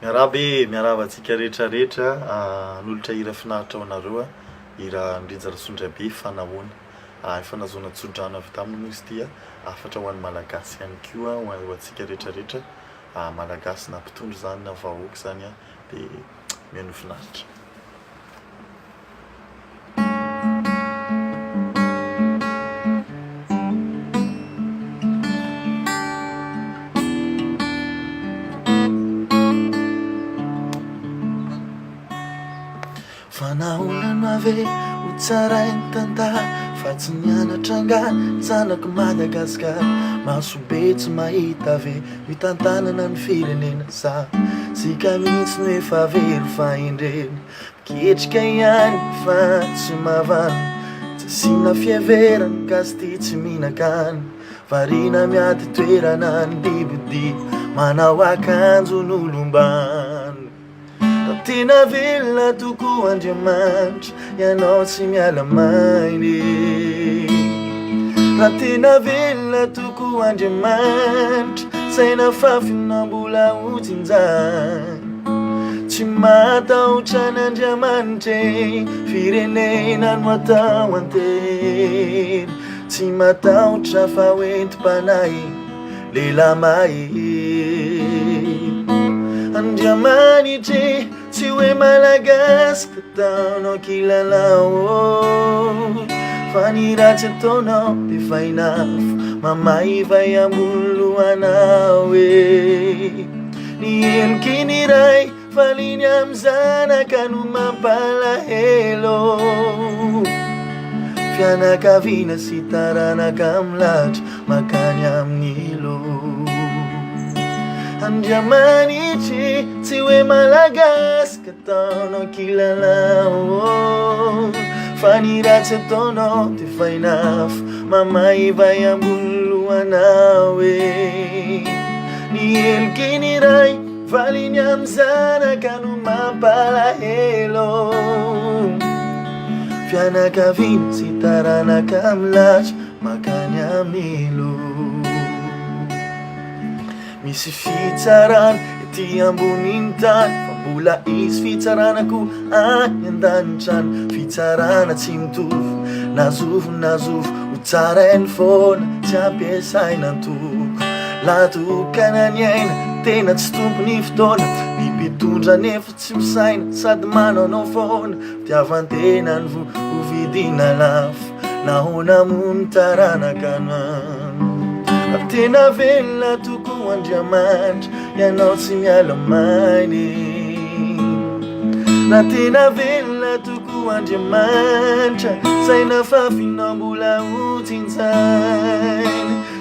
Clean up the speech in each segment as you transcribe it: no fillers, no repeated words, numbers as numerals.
Miarabe, miarahaba antsika rehetrarehetra, nolotra hira finaritra ao anareo hira Ndrinja Ratsondrabe fanahoana. Efa nahazoana tsodrano avy taminy izy ity afatra ho an'ny malagasy ihany koa ho antsika rehetrarehetra malagasy na mpitondro zany na vahoaka zany dia mihaino finaritra. Fanaonano ave ho tsarainy tantara fa tsy nianatra angany zanako Madagasikara. Masobe tsy mahita ave mitantanana ny firenena za sika mihitsy no efa very fahendreny miketrika ihany fa tsy mahavany tsy sina fiheverany kasty tsy mihinan-kany varina miady toerana ny dibody manao akanjo n'olombany. Tena velona tokoa Andriamanitra ianao tsy miala mainy. Raha tena velona tokoa Andriamanitra saina fafinao mbola hotsinjany. Tsy matahotra n'Andriamanitra firenena no atao antery. Tsy matahotra fa hoentim-panahy lehilahy mahery. Andriamanitra tsy hoe malagasy kataonao kilalao fa ny ratsy ataonao dia fa inafo mamaiva ambony lohanao ny heliky ny ray faliny amin'ny zanaka no mampalahelo fianakaviana sy taranaka milatra makany amin'ny ilo. Andriamanitra tsy hoe malagasy kataonao kilalao fa ny ratsy ataonao dia fa inafo mamaiva ambony lohanao ny heliky ny ray valiny amin'ny zanaka no mampalahelo fianakaviana sy taranaka milatra makany amin'ny ilo. Misy fitsarana ety amboniny tany fa mbola isy fitsaranako any an-danitrany. Fitsarana tsy mitovy nazovo ho tsarainy foana tsy ampiasaina antoko latokana ny aina tena tsy tompony fotoana ny mpitondra nefa tsy misaina sady mananao foana fitiavan-tena ny hovidiana lafo nahoana mony taranaka anany. Tena velona tokoa Andriamanitra ianao tsy miala mainy. Raha tena velona tokoa Andriamanitra saina fafinao mbola hotsinjany.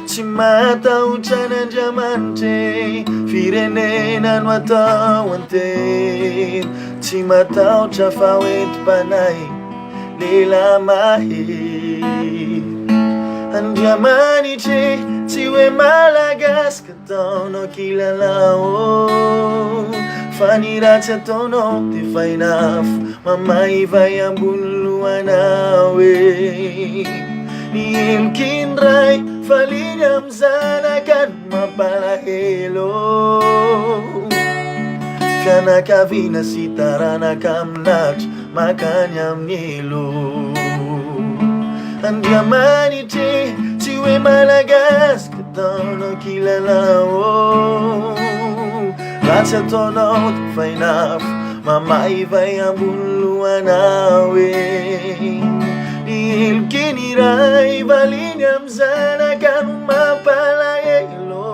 Tsy matahotra n'Andriamanitra firenena no atao antery. Tsy matahotra fa hoentim-panahy lehilahy mahery. Andriamanitra tsy hoe malagasy kataonao kilalao fa ny ratsy ataonao dia fa inafo mamaiva ambony lohanao ny heliky ny ray faliny amin'ny zanaka no mampalahelo fianakaviana sy taranaka milatra makany amin'ny ilo. Andriamanitra tsy hoe malagasy kataonao kilalao ratsy ataonao dia fa inafo mamaiva ambony lohanao ny heliky ny ray valiny amin'ny zanaka no mampalahelo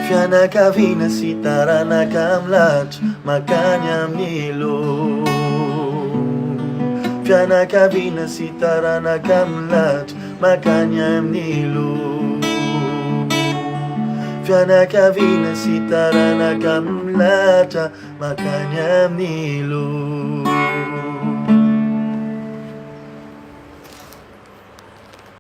fianakaviana sy taranaka milatra makany amin'ny ilo. Fianakaviana sy taranaka milatra makany amin'ny ilo. Fianakaviana sy taranaka milatra makany amin'ny ilo.